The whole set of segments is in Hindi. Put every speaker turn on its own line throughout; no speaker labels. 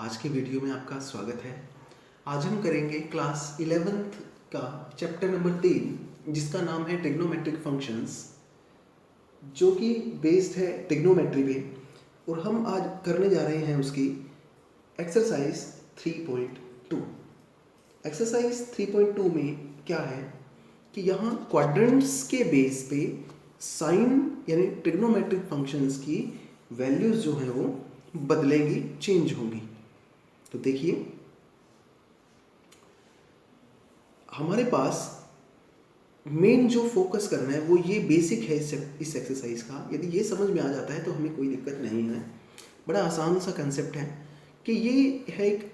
आज के वीडियो में आपका स्वागत है। आज हम करेंगे क्लास 11th का चैप्टर नंबर 3 जिसका नाम है ट्रिग्नोमेट्रिक फंक्शंस, जो कि बेस्ड है ट्रिग्नोमेट्री पे। और हम आज करने जा रहे हैं उसकी एक्सरसाइज 3.2। एक्सरसाइज 3.2 में क्या है कि यहाँ क्वाड्रेंट्स के बेस पे साइन यानी ट्रिग्नोमेट्रिक फंक्शंस की वैल्यूज जो हैं वो बदलेंगी, चेंज होंगी। तो देखिए, हमारे पास मेन जो फोकस करना है वो ये बेसिक है इस एक्सरसाइज का। यदि ये समझ में आ जाता है तो हमें कोई दिक्कत नहीं है। बड़ा आसान सा कंसेप्ट है कि ये है एक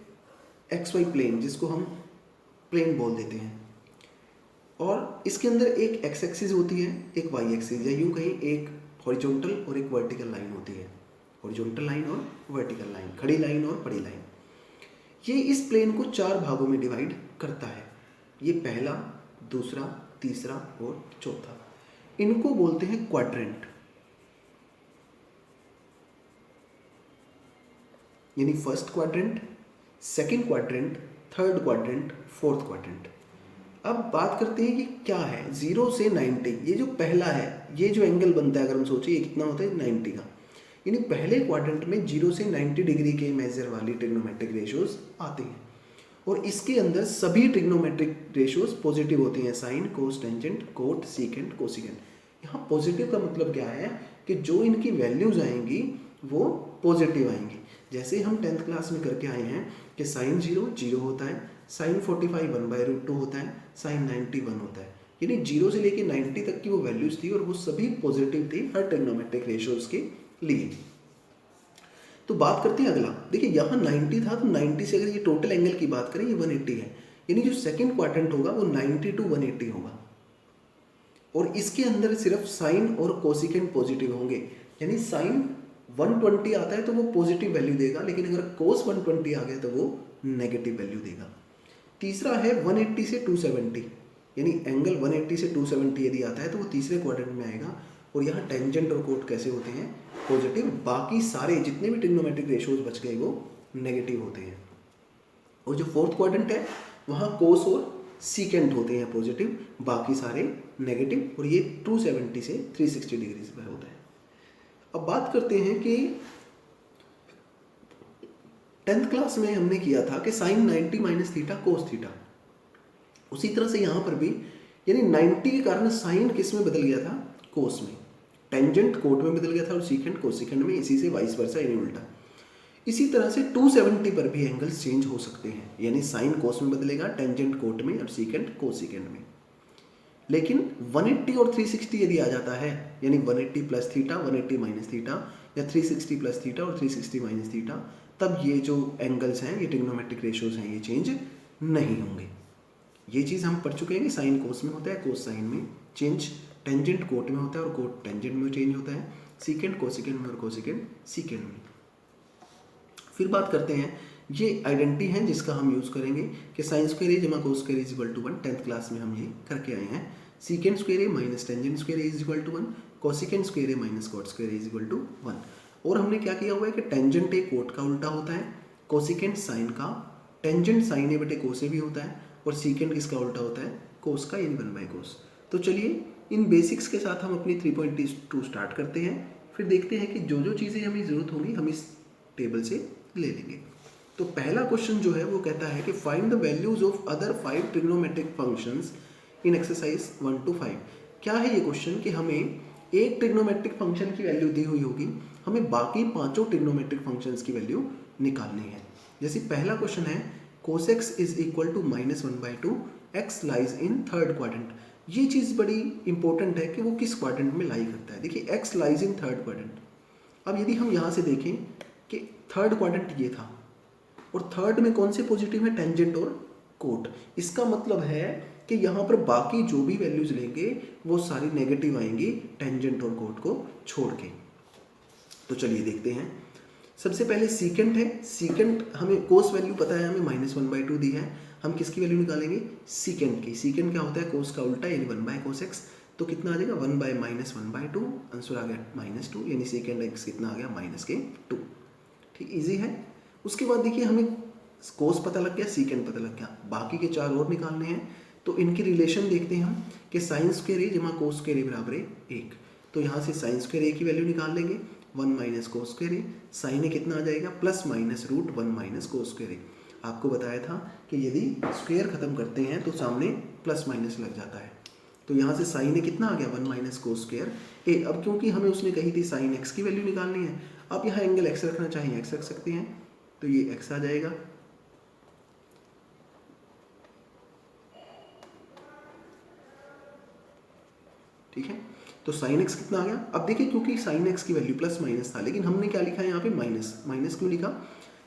एक्स वाई प्लेन जिसको हम प्लेन बोल देते हैं, और इसके अंदर एक एक्स एक्सिस होती है, एक वाई एक्सिस, या यूँ कहीं एक हॉरिजॉन्टल और एक वर्टिकल लाइन होती है। हॉरिजॉन्टल लाइन और वर्टिकल लाइन, खड़ी लाइन और पड़ी लाइन। ये इस प्लेन को 4 भागों में डिवाइड करता है। ये पहला, दूसरा, तीसरा और चौथा। इनको बोलते हैं क्वाड्रेंट, यानी first quadrant, second quadrant, third quadrant, fourth quadrant. अब बात करते हैं कि क्या है 0 से 90। ये जो पहला है, ये जो एंगल बनता है, अगर हम सोचिए ये कितना होता है 90 का, यानी पहले क्वाड्रेंट में 0 से 90 डिग्री के मेजर वाली ट्रिग्नोमेट्रिक रेशियोज आती हैं। और इसके अंदर सभी ट्रिग्नोमेट्रिक रेशियोज पॉजिटिव होती हैं, साइन, कोस, टेंजेंट, कोट, सीकेंट, कोसिकेंट। यहाँ पॉजिटिव का मतलब क्या है कि जो इनकी वैल्यूज आएंगी वो पॉजिटिव आएंगी। जैसे हम 10th क्लास में करके आए हैं कि साइन 0 होता है, साइन 45 1/√2 होता है, साइन 90 1 होता है। यानी 0 से लेकर 90 तक की वो वैल्यूज थी और वो सभी पॉजिटिव थी हर ट्रिग्नोमेट्रिक रेशियोज के लिए। तो बात करते हैं अगला। देखिए यहाँ 90 था, तो 90 से अगर ये टोटल एंगल की बात करें ये 180 है, यानी जो सेकंड क्वाड्रेंट होगा वो 90 to 180 होगा। और इसके अंदर सिर्फ साइन और कोसिकेंट पॉजिटिव होंगे, यानी साइन 120 आता है तो वो पॉजिटिव वैल्यू देगा, लेकिन अगर कोस 120 आ गया तो वो नेगेटिव वैल्यू देगा। तीसरा है 180 से 270, यानी एंगल 180 से 270 यदि आता है तो वो तीसरे क्वाड्रेंट में आएगा। और यहाँ टेंजेंट और कोट कैसे होते हैं? पॉजिटिव। बाकी सारे जितने भी ट्रिग्नोमेट्रिक रेशियोज बच गए वो नेगेटिव होते हैं। और जो फोर्थ क्वाड्रेंट है वहाँ कोस और सीकेंट होते हैं पॉजिटिव, बाकी सारे नेगेटिव। और ये 270 से 360 डिग्री पर होता है। अब बात करते हैं कि 10th क्लास में हमने किया था कि sine 90 minus theta cos theta. उसी तरह से यहाँ पर भी, यानी 90 के कारण साइन किस में बदल गया था? कोस में। टेंजेंट कोट में बदल गया था और सीकेंट कोसिकेंट में, इसी से वाइस वर्सा, यानी उल्टा। इसी तरह से 270 पर भी एंगल्स चेंज हो सकते हैं, यानी साइन कोस में बदलेगा, टेंजेंट कोट में और सीकेंट कोसिकेंट में। लेकिन 180 और 360 यदि आ जाता है, यानी 180 प्लस थीटा, 180 माइनस थीटा, या 360 प्लस थीटा और 360 माइनस थीटा, तब ये जो एंगल्स हैं, ये ट्रिग्नोमेट्रिक रेशियोज हैं, ये चेंज नहीं होंगे। ये चीज़ हम पढ़ चुके हैं कि साइन कोस में होता है, कोस साइन में चेंज, टेंजेंट कोट में होता है और कोट टेंजेंट में चेंज होता है, सीकेंट कोसिकेंट में और कोसिकेंट सीकेंट में। फिर बात करते हैं, ये आइडेंटिटी है जिसका हम यूज़ करेंगे कि साइन स्क्वायर ए जमा cos square is equal to 1। 10th class में हम ये करके आए हैं। Secant square A minus tangent square A is equal to 1, cosecant square A minus cot square A is equal to 1। और हमने क्या किया हुआ है कि टेंजेंट ए कोट का उल्टा होता है, कोसिकेंट साइन का, टेंजेंट साइन ए बटे कोस ए भी होता है, और सीकेंट किसका उल्टा होता है? कोस का, यानी 1/कोस। तो चलिए इन बेसिक्स के साथ हम अपनी 3.2 स्टार्ट करते हैं। फिर देखते हैं कि जो जो चीज़ें हमें ज़रूरत होगी हम इस टेबल से ले लेंगे। तो पहला क्वेश्चन जो है वो कहता है कि find the values of other 5 trigonometric functions in exercise 1 to 5। क्या है ये क्वेश्चन कि हमें एक ट्रिग्नोमेट्रिक फंक्शन की वैल्यू दी हुई होगी, हमें बाकी पांचों ट्रिग्नोमेट्रिक फंक्शंस की वैल्यू निकालनी है। जैसे पहला क्वेश्चन है cos x is equal to -1/2, x lies in third quadrant. ये चीज़ बड़ी इंपॉर्टेंट है कि वो किस क्वाड्रेंट में लाई करता है। देखिए x lies in third quadrant. अब यदि हम यहाँ से देखें कि थर्ड क्वाड्रेंट ये था, और थर्ड में कौन से पॉजिटिव है? टेंजेंट और कोट। इसका मतलब है कि यहाँ पर बाकी जो भी वैल्यूज लेंगे वो सारी नेगेटिव आएंगी टेंजेंट और कोट को छोड़ के। तो चलिए देखते हैं। सबसे पहले सीकेंट है। सीकेंट हमें कोस वैल्यू पता है, हमें -1/2 दी है। हम किसकी वैल्यू निकालेंगे? सीकेंट की। सीकेंट क्या होता है? कोस का उल्टा, यानी 1/cos x। तो कितना आ जाएगा? 1/-1/2, आंसर आ गया -2, यानी सीकेंट x कितना आ गया? -2। ठीक, इजी है। उसके बाद देखिए हमें कोस पता लग गया, सीकेंड पता लग गया, बाकी के 4 और निकालने हैं। तो इनकी रिलेशन देखते हैं हम कि साइन स्क्वायर ए जमा कोस स्क्वायर ए बराबर है 1। तो यहाँ से साइन स्क्वायर ए की वैल्यू निकाल लेंगे 1 minus cos square A, sine A कितना आ जाएगा plus minus root 1 minus cos square A. आपको बताया था कि यदि स्क्वायर खत्म करते हैं तो सामने प्लस माइनस लग जाता है। तो यहाँ से साइन ए कितना आ गया 1 माइनस कोस स्क्वायर ए। अब क्योंकि हमें उसने कही थी साइन एक्स की वैल्यू निकालनी है, आप यहाँ एंगल एक्स रखना चाहिए एक्स रख सकते हैं, तो ये एक्स आ जाएगा। ठीक है, तो साइन एक्स कितना आ गया। अब देखिए क्योंकि साइन एक्स की वैल्यू प्लस माइनस था, लेकिन हमने क्या लिखा है यहाँ पे माइनस। माइनस क्यों लिखा,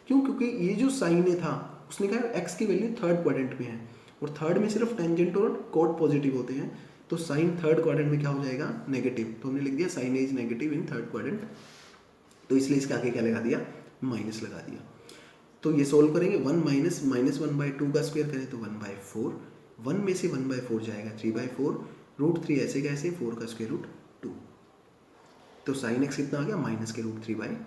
क्यों, क्योंकि ये जो साइन ए था उसने कहा एक्स की वैल्यू थर्ड क्वाड्रेंट में है, और थर्ड में सिर्फ टेंजेंट और कोट पॉजिटिव होते हैं, तो साइन थर्ड क्वाड्रेंट में क्या हो जाएगा नेगेटिव। तो हमने लिख दिया sine A is negative in third quadrant, तो इसलिए इसके आगे क्या लगा दिया माइनस लगा दिया। तो ये सोल्व करेंगे 1 माइनस माइनस 1/2 का स्क्वायर करें तो 1/4, 1 में से 1/4 जाएगा 3/4, रूट 3 ऐसे कैसे 4 का स्क्वायर रूट 2। तो साइन एक्स कितना आ गया माइनस के रूट 3/2।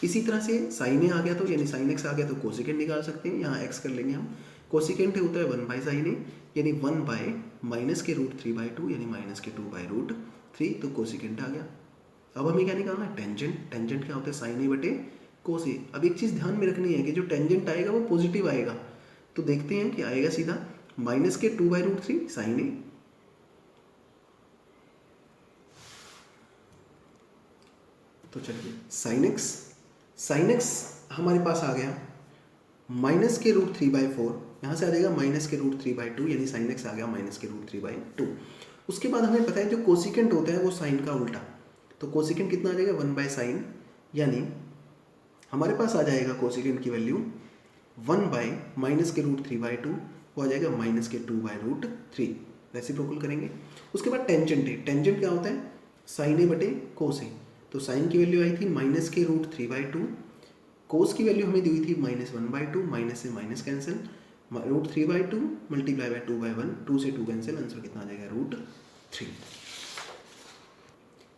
इसी तरह से साइन ए आ गया तो यानी साइन एक्स आ गया तो कोसिकेंट निकाल सकते हैं, यहाँ एक्स कर लेंगे हम। कोसिकेंट होता है 1/sin ए, यानी 1 माइनस के रूट 3/2 यानी माइनस के 2/√3, तो कोसिकेंट आ गया। अब हमें क्या निकालना है टेंजेंट। टेंजेंट क्या होता है साइन ए बटे कोस ए। अब एक चीज़ ध्यान में रखनी है कि जो टेंजेंट आएगा वो पॉजिटिव आएगा, तो देखते हैं कि आएगा सीधा माइनस के 2/√3 साइन ए, तो चलिए साइन एक्स हमारे पास आ गया माइनस के रूट 3/4, यहाँ से आ जाएगा माइनस के रूट 3/2 यानी साइन एक्स आ गया माइनस के रूट 3/2। उसके बाद हमें पता है जो कोसिकेंट होता है वो साइन का उल्टा, तो कोसिकेंट कितना आ जाएगा 1/sin, यानी हमारे पास आ जाएगा कोसिकेंट की वैल्यू 1 माइनस के रूट 3/2, वो आ जाएगा माइनस के 2/√3, रेसिप्रोकल करेंगे। उसके बाद टेंजेंट है, टेंजेंट क्या होता है साइन ए बटे कोस ए, तो साइन की वैल्यू आई थी माइनस के रूट 3/2, कोस की वैल्यू हमें दी हुई थी -1/2, माइनस से minus cancel, root 3/2 multiply by 2/1, 2 से 2 कैंसिल, आंसर कितना आ जाएगा √3।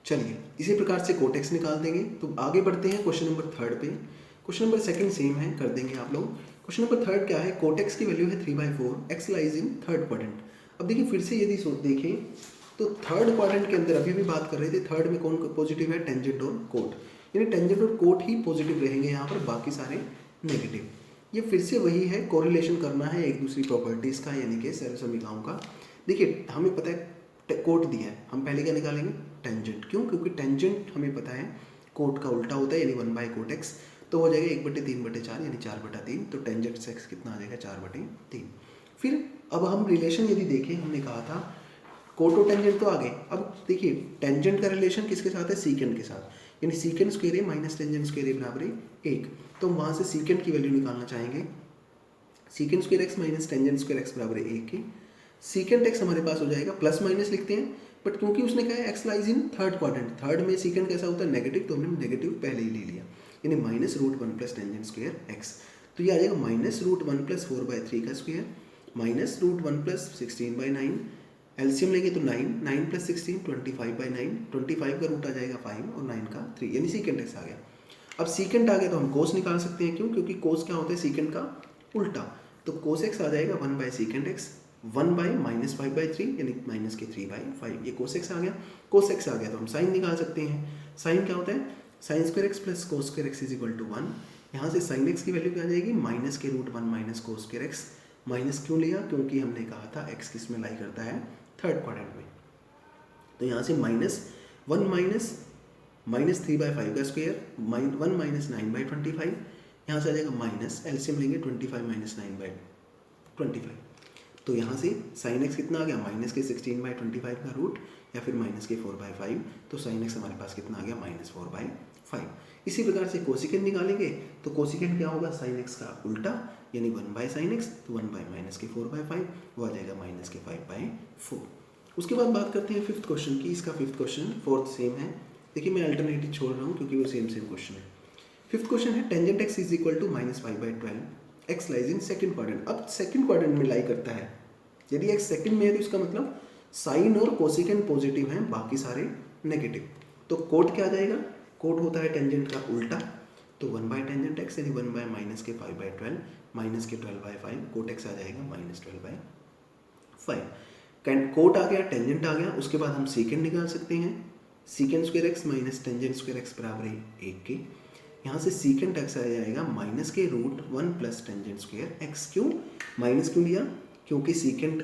चलिए इसी प्रकार से कोट एक्स निकाल देंगे। तो आगे बढ़ते हैं क्वेश्चन नंबर 3 पे। क्वेश्चन नंबर 2 सेम है, कर देंगे आप लोग। क्वेश्चन नंबर 3 क्या है, कोट एक्स की वैल्यू है 3/4, x lies in third quadrant. अब देखिए फिर से यदि देखें तो थर्ड क्वाड्रेंट के अंदर अभी भी बात कर रहे थे, थर्ड में कौन पॉजिटिव है टेंजेंट और कोट, यानी टेंजेंट और कोट ही पॉजिटिव रहेंगे यहाँ पर, बाकी सारे नेगेटिव। ये फिर से वही है, कोरिलेशन करना है एक दूसरी प्रॉपर्टीज़ का, यानी कि सर्वसमीकाओं का। देखिए हमें पता है कोट दिया है, हम पहले क्या निकालेंगे टेंजेंट, क्यों, क्योंकि टेंजेंट हमें पता है कोट का उल्टा होता है, यानी 1/कोट एक्स, तो हो जाएगा 1/3/4 यानी 4/3, तो टेंजेंट से एक्स कितना आ जाएगा 4/3। फिर अब हम रिलेशन यदि देखें, हमने कहा था कोट और टेंजेंट तो आगे, अब देखिए टेंजेंट का रिलेशन किसके साथ है सीकेंट के साथ, यानी secant square A minus tangent square ए बराबर 1, तो हम वहाँ से सीकेंट की वैल्यू निकालना चाहेंगे, secant square x minus tangent square x बराबर 1 की। सीकेंट एक्स हमारे पास हो जाएगा प्लस माइनस लिखते हैं, बट क्योंकि उसने कहा है x lies in third quadrant, third में सीकेंट कैसा होता है नेगेटिव, तो हमने नेगेटिव पहले ही ले लिया, यानी -√1 प्लस टेंजेंट स्क्वायर एक्स, तो ये आ जाएगा -√1 प्लस 4/3 का स्क्वायर -√1 प्लस 16/9, एलसीएम लेंगे तो 9 प्लस 16 25/9, 25 का रूट आ जाएगा 5 और 9 का 3, यानी सीकेंट एक्स आ गया। अब सीकेंट आ गया तो हम कोस निकाल सकते हैं, क्यों, क्योंकि कोस क्या होता है सीकेंट का उल्टा, तो कोस एक्स आ जाएगा 1/सीकेंट एक्स, 1/-5/3 यानी माइनस के 3/5, ये कोस एक्स आ गया। कोस एक्स आ गया तो हम साइन निकाल सकते हैं, साइन क्या होता है sine square x plus cos square x is equal to 1, यहाँ से साइन एक्स की वैल्यू क्या आ जाएगी माइनस के √1 minus cos square x, minus क्यों लिया, क्योंकि हमने कहा था एक्स किस में लाई करता है थर्ड क्वाड्रेंट में, तो यहाँ से -1 माइनस 3/5 का स्क्वायर 1 माइनस 9/25, यहाँ से आ जाएगा माइनस, एलसीएम लेंगे 25 माइनस 9/25, तो यहाँ से साइन एक्स कितना आ गया माइनस के 16/25 का रूट या फिर माइनस के 4/5, तो साइन एक्स हमारे पास कितना आ गया -4/5। इसी प्रकार से कोसिकेंट निकालेंगे, तो कोसिकेंट क्या होगा साइन एक्स का उल्टा, यानी 1/sin x, तो 1/माइनस के 4/5, वो आ जाएगा माइनस के 5/4। उसके बाद बात करते हैं फिफ्थ क्वेश्चन की। इसका फिफ्थ क्वेश्चन फोर्थ सेम है, देखिए मैं अल्टरनेटिव छोड़ रहा हूँ क्योंकि वो सेम क्वेश्चन है। फिफ्थ क्वेश्चन है tangent x is equal to -5/12, x lies in second quadrant. अब सेकंड क्वाड्रेंट में लाई करता है, यदि एक्स सेकंड में है तो इसका मतलब साइन और कोसिकेंट पॉजिटिव हैं, बाकी सारे नेगेटिव, तो कोट क्या आ जाएगा, कोट होता है टेंजेंट का उल्टा, तो तो 1/टेंजेंट एक्स यानी 1 बाय माइनस के 5/12 माइनस के 12/5 कोट एक्स आ जाएगा -12/5। कोट आ गया, टेंजेंट आ गया, उसके बाद हम सीकेंड निकाल सकते हैं। Secant square x minus tangent square x बराबर है 1 के। यहाँ से सीकेंड एक्स आ जाएगा माइनस के √1 प्लस टेंजेंट स्क्वायर एक्स। क्यों माइनस क्यों लिया? क्योंकि सीकेंड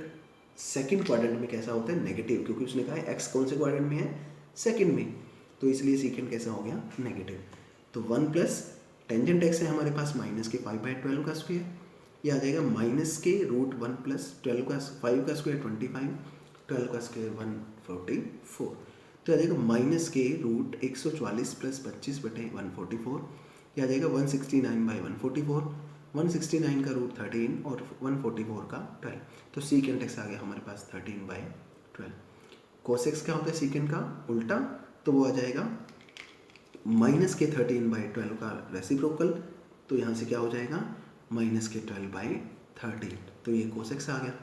सेकंड क्वाड्रेंट में कैसा होता है? नेगेटिव, क्योंकि उसने कहा है एक्स कौन से क्वाड्रेंट में है? सेकंड में, तो इसलिए सीकेंड कैसा हो गया? नेगेटिव। तो 1 प्लस टेंजेंट एक्स है हमारे पास माइनस के 5/12 का स्क्वायर, ये आ जाएगा माइनस के √1 प्लस 12 का 5 का स्क्वायर 25, 12 का स्क्वायर 144, तो आ जाएगा माइनस के √144 प्लस 25/144, ये आ जाएगा 169/144, 169 का √13 और 144 का 12, तो सीकेंड एक्स आ गया हमारे पास 13/12। कोस एक्स क्या होता है सीकेंड का? उल्टा, तो वो आ जाएगा माइनस के 13/12 का रेसिप्रोकल, तो यहाँ से क्या हो जाएगा? माइनस के 12/13, तो ये कोस एक्स आ गया।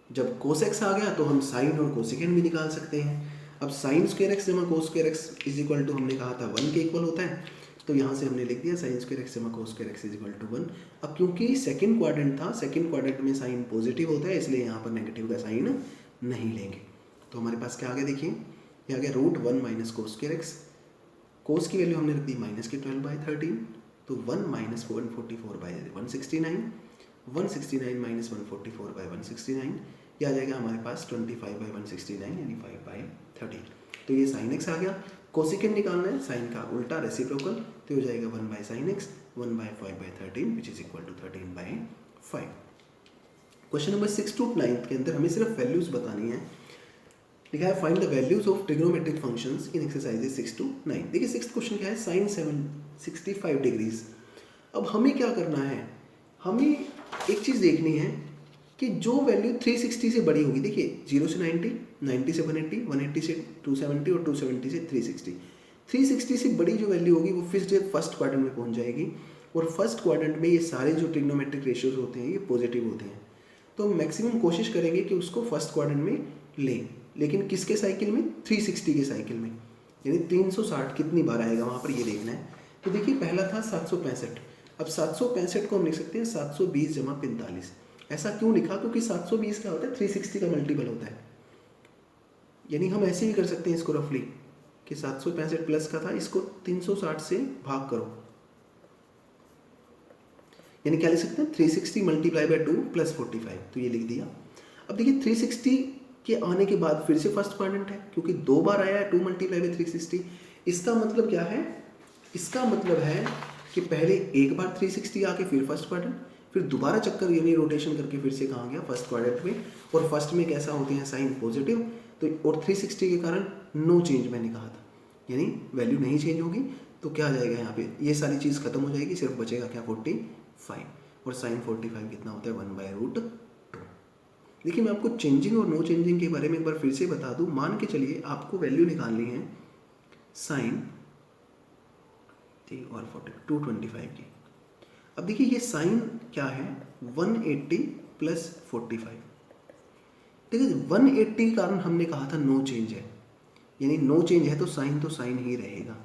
जब कोस एक्स आ गया तो हम साइन और कोसिकेंड भी निकाल सकते हैं। अब साइन स्क्वायर एक्स जमा cos square x is equal to, हमने कहा था 1 के इक्वल होता है, तो यहाँ से हमने लिख दिया साइन स्क्वायर एक्स जमा cos square x is equal to 1। अब क्योंकि सेकंड क्वाड्रेंट था, सेकंड क्वाड्रेंट में साइन पॉजिटिव होता है, इसलिए यहाँ पर नेगेटिव का साइन नहीं लेंगे। तो हमारे पास क्या आ गया? देखिए ये आ गया √1 माइनस कोस स्क्वायर एक्स, कोस की वैल्यू हमने रख दी माइनस के 12/13, तो 1 माइनस 144/169, 169 माइनस 144/169, ये आ जाएगा हमारे पास 25/169 यानी 5/13। तो ये साइन एक्स आ गया। कोसिकेंड निकालना है, साइन का उल्टा रेसिप्रोकल, तो हो जाएगा 1/sin x 1/5/13 which is equal to 13/5। Question number 6 to 9 के अंदर हमें सिर्फ वैल्यूज बतानी है। लिखा है find the values of trigonometric functions in exercises 6 to 9। देखिए 6th क्वेश्चन क्या है? sin 65 degrees. अब हमें क्या करना है? हमें एक चीज़ देखनी है कि जो वैल्यू 360 से बड़ी होगी, देखिए 0 से 90, 90 से 180, 180 से 270 और 270 से 360, 360 से बड़ी जो वैल्यू होगी वो फिर से फर्स्ट क्वाड्रेंट में पहुंच जाएगी, और फर्स्ट क्वाड्रेंट में ये सारे जो ट्रिग्नोमेट्रिक रेशियोज होते हैं ये पॉजिटिव होते हैं, तो हम मैक्सिमम कोशिश करेंगे कि उसको फर्स्ट क्वाड्रेंट में लें, लेकिन किसके साइकिल में? 360 के साइकिल में, यानी 360 कितनी बार आएगा वहाँ पर ये देखना है। तो देखिए पहला था 765, अब 765 को हम लिख सकते हैं 720 जमा 45। ऐसा क्यों लिखा? क्योंकि 720 क्या होता है? 360 का मल्टीपल होता है, यानी हम ऐसे भी कर सकते हैं इसको रफली कि 765 प्लस का था, इसको 360 से भाग करो, यानी क्या लिख सकते हैं? 360 मल्टीप्लाई बाय 2 प्लस 45, तो ये लिख दिया। अब देखिए 360 के आने के बाद फिर से फर्स्ट क्वाड्रेंट है, क्योंकि 2 बार आया है 2 मल्टीप्लाई बाय 360। इसका मतलब क्या है? इसका मतलब है कि पहले एक बार 360 आके फिर फर्स्ट क्वाड्रेंट, फिर दोबारा चक्कर यानी रोटेशन करके फिर से कहाँ गया? फर्स्ट क्वाड्रेंट में, और फर्स्ट में कैसा होते हैं? साइन पॉजिटिव, तो और 360 के कारण नो चेंज मैंने कहा था, यानी वैल्यू नहीं चेंज होगी, तो क्या आ जाएगा यहाँ पे? ये सारी चीज़ खत्म हो जाएगी, सिर्फ बचेगा क्या? 45, और साइन 45 कितना होता है? 1/√2। देखिए मैं आपको चेंजिंग और नो चेंजिंग के बारे में एक बार फिर से बता दूं। मान के चलिए आपको वैल्यू निकालनी है साइन और 225 की। अब देखिए ये साइन क्या है? 180 प्लस 45। देखिए 180 के कारण हमने कहा था नो चेंज है, यानी नो चेंज है तो साइन ही रहेगा।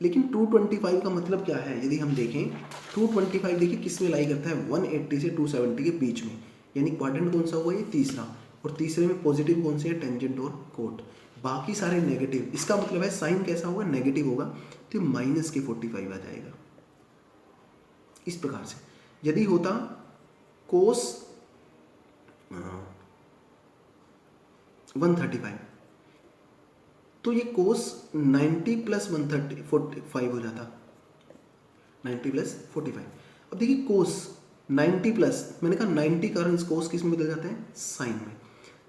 लेकिन 225 का मतलब क्या है? यदि हम देखें 225 देखिए किस में लाई करता है? 180 से 270 के बीच में, यानी क्वाड्रेंट कौन सा हुआ? ये तीसरा, और तीसरे में पॉजिटिव कौन से है? टेंजेंट और कोट, बाकी सारे नेगेटिव। इसका मतलब है साइन कैसा होगा? नेगेटिव होगा, तो माइनस के 45 आ जाएगा। इस प्रकार से यदि होता कोस 135, तो ये कोस 90 प्लस 145 हो जाता, 90 प्लस 45। अब देखिए कोस 90 प्लस, मैंने कहा 90 कारण कोस किस में बदल जाता है? साइन में।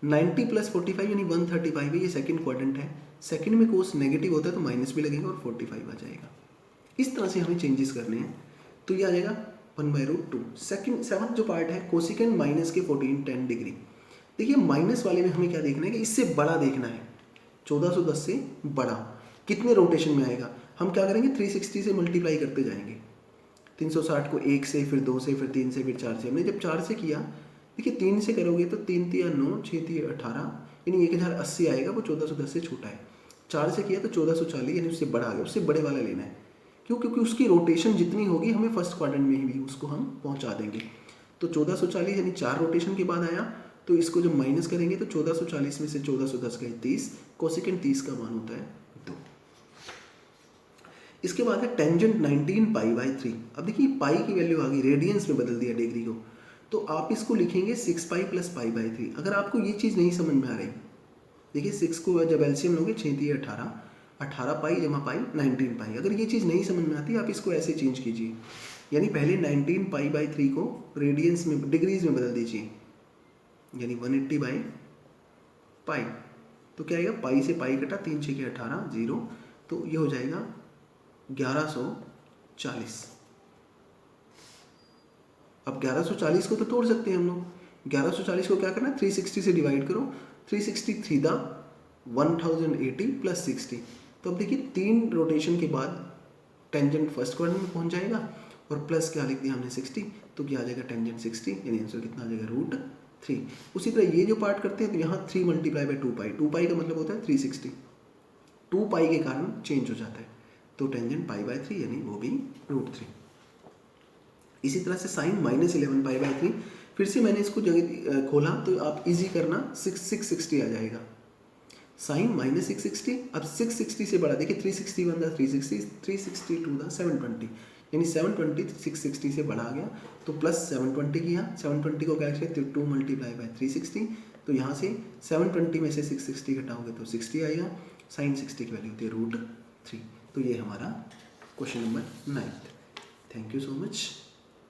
90 प्लस 45 यानी 135 है, ये सेकंड क्वाड्रेंट है, सेकंड में कोस नेगेटिव होता है तो माइनस भी लगेगा और 45 आ जाएगा। इस तरह से हमें चेंजेस करने हैं, तो ये आ जाएगा 1/√2। सेवन्थ जो पार्ट है कोसिकेंड माइनस के 10 डिग्री। देखिए माइनस वाले में हमें क्या देखना है कि इससे बड़ा देखना है, 1410 से बड़ा कितने रोटेशन में आएगा। हम क्या करेंगे? 360 से मल्टीप्लाई करते जाएंगे, 360 को 1 से, फिर 2 से, फिर 3 से, फिर 4 से। हमने जब 4 से किया, देखिए 3 से करोगे तो 3 3 9, 6 3 18, यानी 1080 आएगा, वो 1410 से छोटा है। 4 से किया तो 1440, यानी उससे बड़ा आ गया, उससे बड़े वाला लेना है। क्यों? क्योंकि उसकी रोटेशन जितनी होगी हमें फर्स्ट क्वाड्रेंट में ही उसको हम पहुंचा देंगे। तो 1440 यानी 4 रोटेशन के बाद आया, तो इसको जब माइनस करेंगे तो 1440 में से 1410 गए 30, कोसेकेंट 30 का मान होता है 2। इसके बाद है टेंजेंट 19 π/3। अब देखिए पाई की वैल्यू आ गई, रेडियंस में बदल दिया डिग्री को, तो आप इसको लिखेंगे 6 पाई प्लस π/3। अगर आपको ये चीज़ नहीं समझ में आ रही, देखिए 6 को जब एलसीएम लोगे 6 × 18, 18 पाई जमा पाई 19 पाई। अगर ये चीज़ नहीं समझ में आती आप इसको ऐसे चेंज कीजिए, यानी पहले 19 π/3 को रेडियंस में डिग्रीज में बदल दीजिए, यानी 180/π। तो क्या आएगा, पाई से पाई कटा, 3 × 6 = 18, 0, तो ये हो जाएगा 1140। अब 1140 को तो तोड़ सकते हैं हम लोग। 1140 को क्या करना है, 360 से डिवाइड करो, 363 दा 1080 प्लस 60। तो अब देखिए 3 रोटेशन के बाद टेंजेंट फर्स्ट क्वाड्रेंट में पहुंच जाएगा, और प्लस क्या लिख दिया हमने 60, तो क्या आ जाएगा टेंजेंट 60, यानी आंसर कितना आ जाएगा √3। उसी तरह ये जो पार्ट करते हैं तो यहाँ 3 × 2π, 2π का मतलब होता है 360, 2π के कारण चेंज हो जाता है, तो टेंजेंट π/3 यानी वो भी √3। इसी तरह से साइन -11 π/3, फिर से मैंने इसको जगह खोला तो आप इजी करना, 660 आ जाएगा। साइन -660, अब 660 से बड़ा, देखिए 361 था 360, 362 था 720, यानी 720 660 से बड़ा आ गया, तो प्लस 720 किया, 720 को क्या किया, 2 × 360, तो यहाँ से 720 में से 660 घटाओगे तो 60 आएगा, साइन 60 की वैल्यू होती है √3। तो ये हमारा question number 9। Thank you so much.